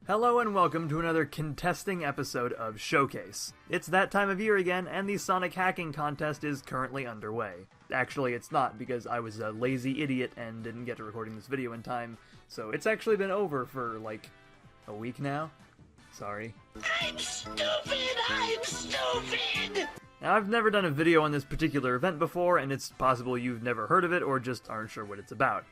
Hello and welcome to another contesting episode of Showcase. It's that time of year again, and the Sonic hacking contest is currently underway. Actually, it's not, because I was a lazy idiot and didn't get to recording this video in time, so it's actually been over for, like, a week now. Sorry. I'm stupid! Now, I've never done a video on this particular event before, and it's possible you've never heard of it or just aren't sure what it's about.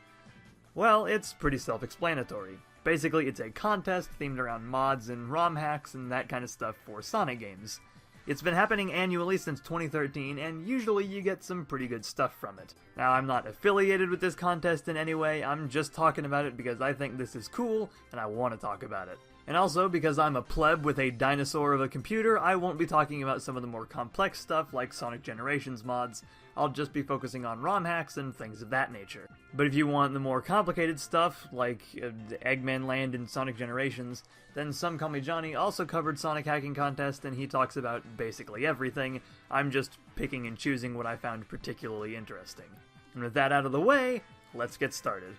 Well, it's pretty self-explanatory. Basically, it's a contest themed around mods and ROM hacks and that kind of stuff for Sonic games. It's been happening annually since 2013, and usually you get some pretty good stuff from it. Now, I'm not affiliated with this contest in any way, I'm just talking about it because I think this is cool, and I want to talk about it. And also, because I'm a pleb with a dinosaur of a computer, I won't be talking about some of the more complex stuff like Sonic Generations mods. I'll just be focusing on ROM hacks and things of that nature. But if you want the more complicated stuff, like Eggman Land and Sonic Generations, then Some Call Me Johnny also covered Sonic Hacking Contest, and he talks about basically everything. I'm just picking and choosing what I found particularly interesting. And with that out of the way, let's get started.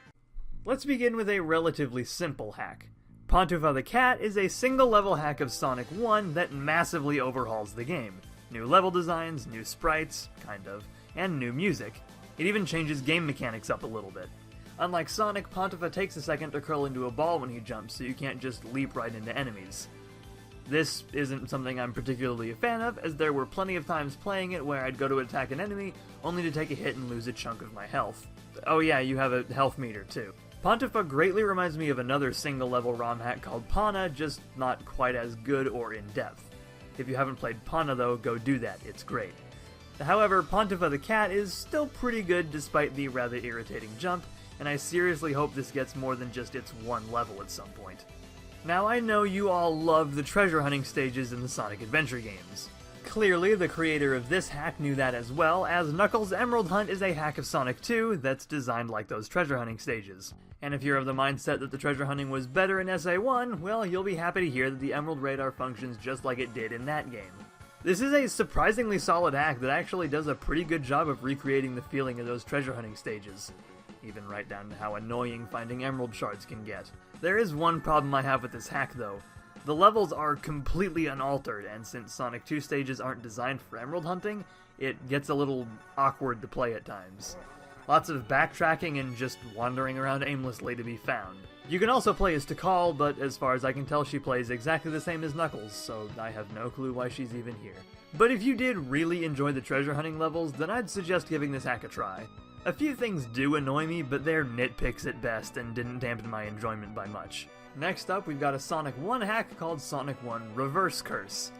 Let's begin with a relatively simple hack. Pantoufla the Cat is a single-level hack of Sonic 1 that massively overhauls the game. New level designs, new sprites, kind of, and new music. It even changes game mechanics up a little bit. Unlike Sonic, Pantoufla takes a second to curl into a ball when he jumps, so you can't just leap right into enemies. This isn't something I'm particularly a fan of, as there were plenty of times playing it where I'd go to attack an enemy, only to take a hit and lose a chunk of my health. Oh yeah, you have a health meter too. Pantoufla greatly reminds me of another single-level ROM hack called Pana, just not quite as good or in-depth. If you haven't played Pana though, go do that, it's great. However, Pantoufla the Cat is still pretty good despite the rather irritating jump, and I seriously hope this gets more than just its one level at some point. Now, I know you all love the treasure hunting stages in the Sonic Adventure games. Clearly, the creator of this hack knew that as well, as Knuckles' Emerald Hunt is a hack of Sonic 2 that's designed like those treasure hunting stages. And if you're of the mindset that the treasure hunting was better in SA1, well, you'll be happy to hear that the Emerald Radar functions just like it did in that game. This is a surprisingly solid hack that actually does a pretty good job of recreating the feeling of those treasure hunting stages. Even right down to how annoying finding emerald shards can get. There is one problem I have with this hack though. The levels are completely unaltered, and since Sonic 2 stages aren't designed for emerald hunting, it gets a little awkward to play at times. Lots of backtracking and just wandering around aimlessly to be found. You can also play as Tikal, but as far as I can tell she plays exactly the same as Knuckles, so I have no clue why she's even here. But if you did really enjoy the treasure hunting levels, then I'd suggest giving this hack a try. A few things do annoy me, but they're nitpicks at best and didn't dampen my enjoyment by much. Next up, we've got a Sonic 1 hack called Sonic 1 Reverse Curse.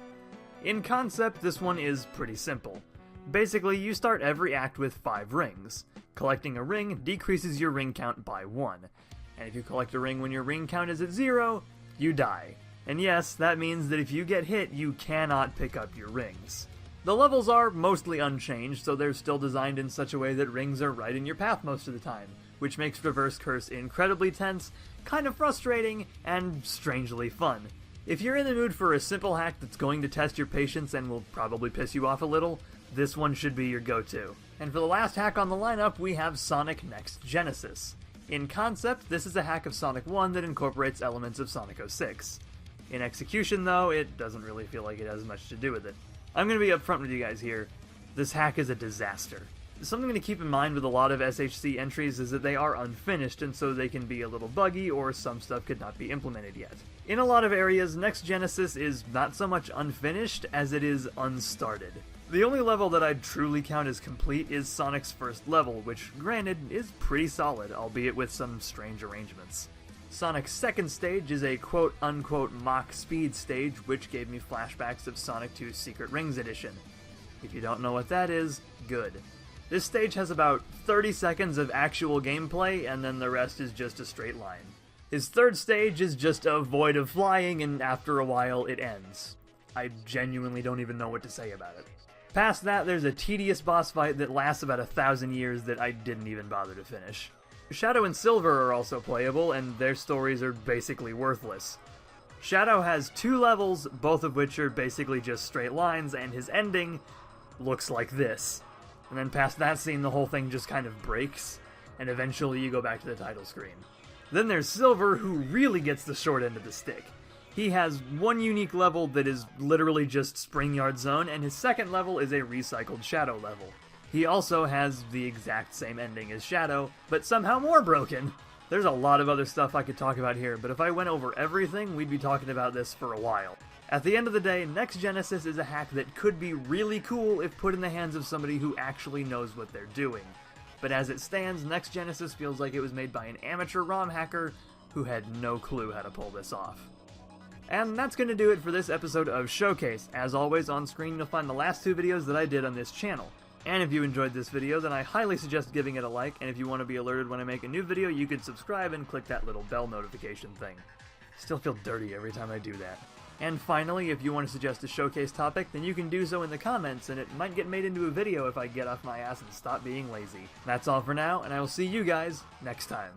In concept, this one is pretty simple. Basically, you start every act with 5 rings. Collecting a ring decreases your ring count by 1. And if you collect a ring when your ring count is at 0, you die. And yes, that means that if you get hit, you cannot pick up your rings. The levels are mostly unchanged, so they're still designed in such a way that rings are right in your path most of the time, which makes Reverse Curse incredibly tense, kind of frustrating, and strangely fun. If you're in the mood for a simple hack that's going to test your patience and will probably piss you off a little, this one should be your go-to. And for the last hack on the lineup, we have Sonic Next Genesis. In concept, this is a hack of Sonic 1 that incorporates elements of Sonic 06. In execution, though, it doesn't really feel like it has much to do with it. I'm going to be upfront with you guys here. This hack is a disaster. Something to keep in mind with a lot of SHC entries is that they are unfinished, and so they can be a little buggy, or some stuff could not be implemented yet. In a lot of areas, Next Genesis is not so much unfinished as it is unstarted. The only level that I'd truly count as complete is Sonic's first level, which, granted, is pretty solid, albeit with some strange arrangements. Sonic's second stage is a quote-unquote Mach Speed stage, which gave me flashbacks of Sonic 2's Secret Rings edition. If you don't know what that is, good. This stage has about 30 seconds of actual gameplay, and then the rest is just a straight line. His third stage is just a void of flying, and after a while it ends. I genuinely don't even know what to say about it. Past that, there's a tedious boss fight that lasts about 1,000 years that I didn't even bother to finish. Shadow and Silver are also playable, and their stories are basically worthless. Shadow has 2 levels, both of which are basically just straight lines, and his ending looks like this. And then past that scene, the whole thing just kind of breaks, and eventually you go back to the title screen. Then there's Silver, who really gets the short end of the stick. He has one unique level that is literally just Springyard Zone, and his second level is a recycled Shadow level. He also has the exact same ending as Shadow, but somehow more broken. There's a lot of other stuff I could talk about here, but if I went over everything, we'd be talking about this for a while. At the end of the day, Next Genesis is a hack that could be really cool if put in the hands of somebody who actually knows what they're doing. But as it stands, Next Genesis feels like it was made by an amateur ROM hacker who had no clue how to pull this off. And that's going to do it for this episode of Showcase. As always, on screen you'll find the last 2 videos that I did on this channel. And if you enjoyed this video, then I highly suggest giving it a like, and if you want to be alerted when I make a new video, you can subscribe and click that little bell notification thing. Still feel dirty every time I do that. And finally, if you want to suggest a Showcase topic, then you can do so in the comments, and it might get made into a video if I get off my ass and stop being lazy. That's all for now, and I will see you guys next time.